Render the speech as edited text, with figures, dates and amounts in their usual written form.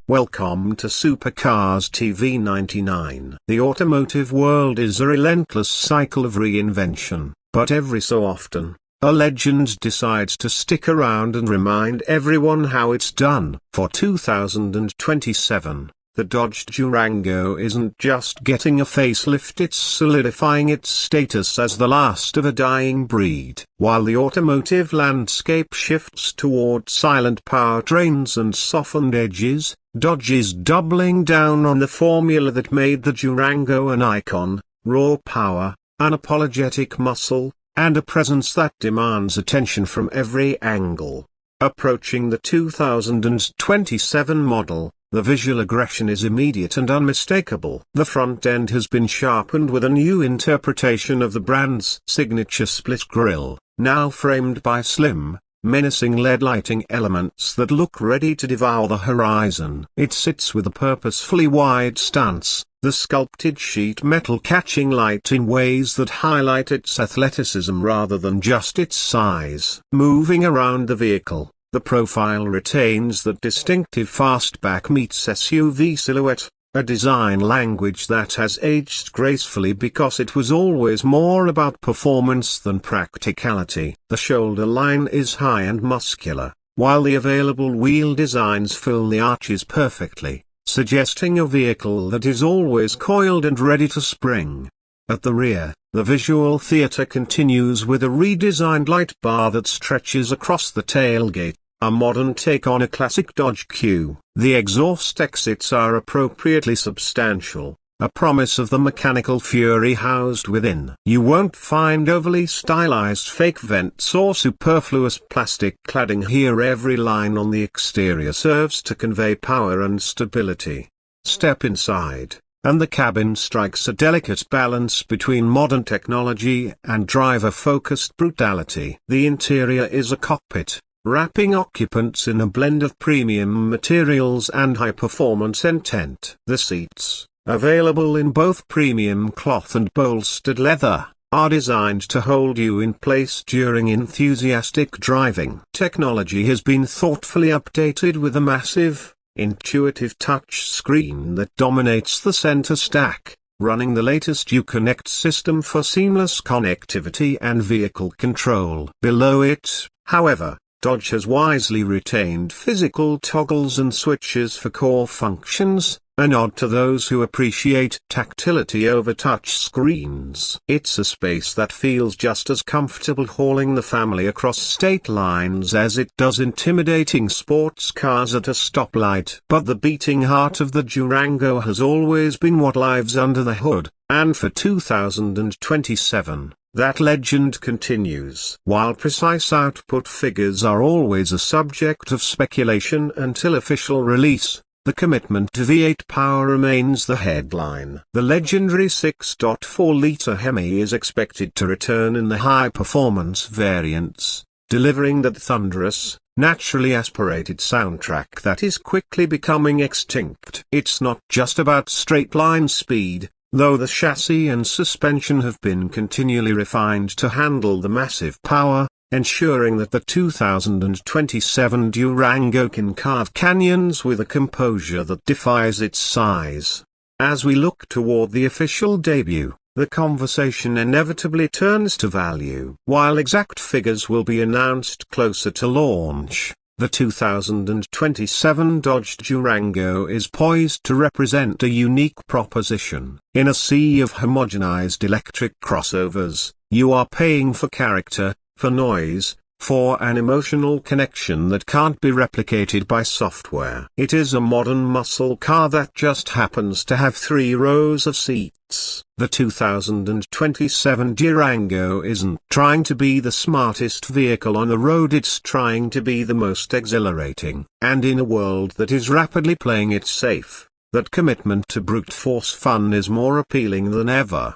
Welcome to Supercars TV 99. The automotive world is a relentless cycle of reinvention, but every so often, a legend decides to stick around and remind everyone how it's done. For 2027, the Dodge Durango isn't just getting a facelift, it's solidifying its status as the last of a dying breed. While the automotive landscape shifts toward silent powertrains and softened edges, Dodge is doubling down on the formula that made the Durango an icon: raw power, unapologetic muscle, and a presence that demands attention from every angle. Approaching the 2027 model, the visual aggression is immediate and unmistakable. The front end has been sharpened with a new interpretation of the brand's signature split grille, now framed by slim, menacing LED lighting elements that look ready to devour the horizon. It sits with a purposefully wide stance, the sculpted sheet metal catching light in ways that highlight its athleticism rather than just its size. Moving around the vehicle, the profile retains that distinctive fastback meets SUV silhouette, a design language that has aged gracefully because it was always more about performance than practicality. The shoulder line is high and muscular, while the available wheel designs fill the arches perfectly, suggesting a vehicle that is always coiled and ready to spring. At the rear, the visual theater continues with a redesigned light bar that stretches across the tailgate, a modern take on a classic Dodge Q. The exhaust exits are appropriately substantial, a promise of the mechanical fury housed within. You won't find overly stylized fake vents or superfluous plastic cladding here. Every line on the exterior serves to convey power and stability. Step inside, and the cabin strikes a delicate balance between modern technology and driver-focused brutality. The interior is a cockpit, wrapping occupants in a blend of premium materials and high-performance intent. The seats, available in both premium cloth and bolstered leather, are designed to hold you in place during enthusiastic driving. Technology has been thoughtfully updated with a massive, intuitive touch screen that dominates the center stack, running the latest Uconnect system for seamless connectivity and vehicle control. Below it, however, Dodge has wisely retained physical toggles and switches for core functions, a nod to those who appreciate tactility over touch screens. It's a space that feels just as comfortable hauling the family across state lines as it does intimidating sports cars at a stoplight. But the beating heart of the Durango has always been what lives under the hood, and for 2027, that legend continues. While precise output figures are always a subject of speculation until official release, the commitment to V8 power remains the headline. The legendary 6.4-liter Hemi is expected to return in the high-performance variants, delivering that thunderous, naturally aspirated soundtrack that is quickly becoming extinct. It's not just about straight-line speed, though the chassis and suspension have been continually refined to handle the massive power, ensuring that the 2027 Durango can carve canyons with a composure that defies its size. As we look toward the official debut, the conversation inevitably turns to value. While exact figures will be announced closer to launch, the 2027 Dodge Durango is poised to represent a unique proposition. In a sea of homogenized electric crossovers, you are paying for character, for noise, for an emotional connection that can't be replicated by software. It is a modern muscle car that just happens to have 3 rows of seats. The 2027 Durango isn't trying to be the smartest vehicle on the road, it's trying to be the most exhilarating. And in a world that is rapidly playing it safe, that commitment to brute force fun is more appealing than ever.